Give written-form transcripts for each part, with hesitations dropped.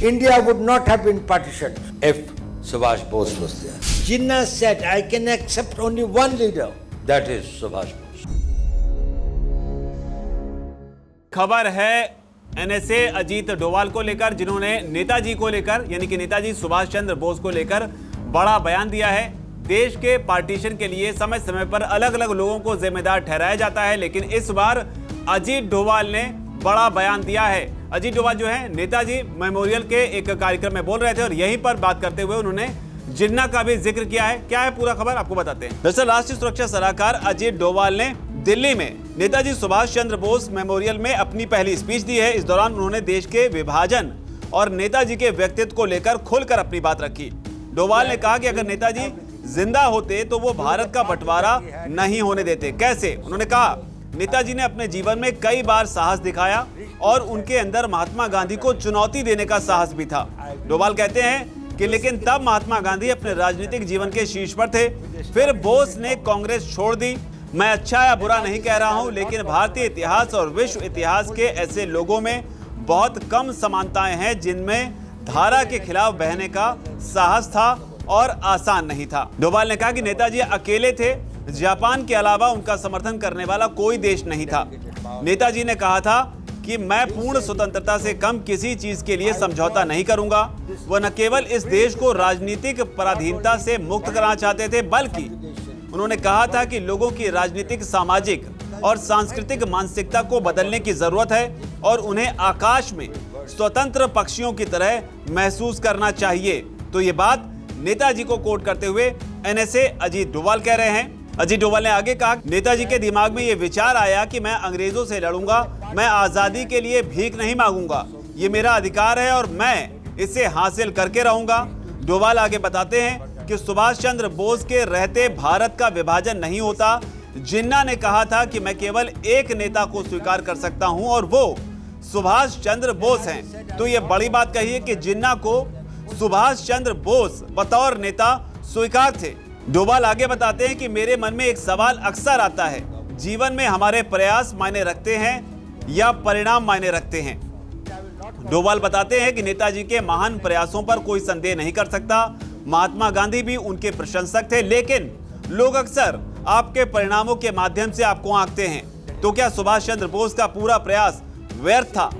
India would not have been partitioned if Subhash Bose was there. Jinnah said, I can accept only one leader, that is Subhash Bose. खबर है NSA Ajit Doval को लेकर, जिन्होंने नेताजी को लेकर यानी कि नेताजी सुभाष चंद्र बोस को लेकर बड़ा बयान दिया है। देश के पार्टीशन के लिए समय समय पर अलग अलग लोगों को जिम्मेदार ठहराया जाता है, लेकिन इस बार अजीत डोभाल ने बड़ा बयान दिया है। अजीत डोभाल जो है नेताजी मेमोरियल के एक कार्यक्रम में बोल रहे थे और यहीं पर बात करते हुए उन्होंने जिन्ना का भी जिक्र किया है। क्या है पूरा खबर आपको बताते हैं। दरअसल राष्ट्रीय सुरक्षा सलाहकार अजीत डोभाल ने दिल्ली में नेताजी सुभाष चंद्र बोस मेमोरियल में अपनी पहली स्पीच दी है। इस दौरान उन्होंने देश के विभाजन और नेताजी के व्यक्तित्व को लेकर खुलकर अपनी बात रखी। डोभाल ने कहा कि अगर नेताजी जिंदा होते तो वो भारत का बंटवारा नहीं होने देते। कैसे? उन्होंने कहा नेताजी ने अपने जीवन में कई बार साहस दिखाया और उनके अंदर महात्मा गांधी को चुनौती देने का साहस भी था। डोभाल कहते हैं कि लेकिन तब महात्मा गांधी अपने राजनीतिक जीवन के शीर्ष पर थे। फिर बोस ने कांग्रेस छोड़ दी। मैं अच्छा या बुरा नहीं कह रहा हूं, लेकिन भारतीय इतिहास और विश्व इतिहास के ऐसे लोगों में बहुत कम समानताएं हैं जिनमें धारा के खिलाफ बहने का साहस था और आसान नहीं था। डोभाल ने कहा कि नेताजी अकेले थे, जापान के अलावा उनका समर्थन करने वाला कोई देश नहीं था। नेताजी ने कहा था कि मैं पूर्ण स्वतंत्रता से कम किसी चीज के लिए समझौता नहीं करूंगा। वह न केवल इस देश को राजनीतिक पराधीनता से मुक्त करना चाहते थे, बल्कि उन्होंने कहा था कि लोगों की राजनीतिक, सामाजिक और सांस्कृतिक मानसिकता को बदलने की जरूरत है और उन्हें आकाश में स्वतंत्र पक्षियों की तरह महसूस करना चाहिए। तो ये बात नेताजी को कोट करते हुए एनएसए अजीत डोभाल कह रहे हैं। अजीत डोभाल ने आगे कहा, नेताजी के दिमाग में ये विचार आया कि मैं अंग्रेजों से लड़ूंगा, मैं आजादी के लिए भीख नहीं मांगूंगा, ये मेरा अधिकार है और मैं इसे हासिल करके रहूंगा। डोभाल आगे बताते हैं कि सुभाष चंद्र बोस के रहते भारत का विभाजन नहीं होता। जिन्ना ने कहा था कि मैं केवल एक नेता को स्वीकार कर सकता हूं और वो सुभाष चंद्र बोस हैं। तो ये बड़ी बात कही है कि जिन्ना को सुभाष चंद्र बोस बतौर नेता स्वीकार थे। डोभाल आगे बताते हैं कि मेरे मन में एक सवाल अक्सर आता है, जीवन में हमारे प्रयास मायने रखते हैं या परिणाम मायने रखते हैं। डोभाल बताते हैं कि नेताजी के महान प्रयासों पर कोई संदेह नहीं कर सकता। महात्मा गांधी भी उनके प्रशंसक थे, लेकिन लोग अक्सर आपके परिणामों के माध्यम से आपको आंकते हैं। तो क्या सुभाष चंद्र बोस का पूरा प्रयास व्यर्थ था?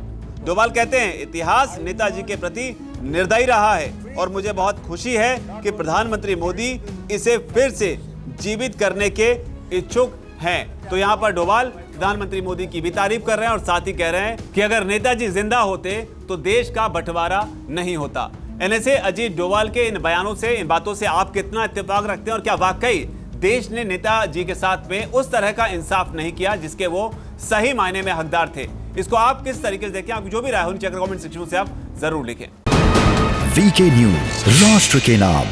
डोभाल कहते हैं इतिहास नेताजी के प्रति निर्दयी रहा है और मुझे बहुत खुशी है कि प्रधानमंत्री मोदी इसे फिर से जीवित करने के इच्छुक हैं। तो यहाँ पर डोभाल प्रधानमंत्री मोदी की भी तारीफ कर रहे हैं और साथ ही कह रहे हैं कि अगर नेताजी जिंदा होते तो देश का बंटवारा नहीं होता। एनएसए अजीत डोभाल के इन बयानों से, इन बातों से आप कितना इत्तेफाक रखते हैं और क्या वाकई देश ने नेताजी के साथ में उस तरह का इंसाफ नहीं किया जिसके वो सही मायने में हकदार थे? इसको आप किस तरीके से देखें? आपकी जो भी राय हो नीचे कमेंट सेक्शन से आप जरूर लिखें। वीके न्यूज, राष्ट्र के नाम।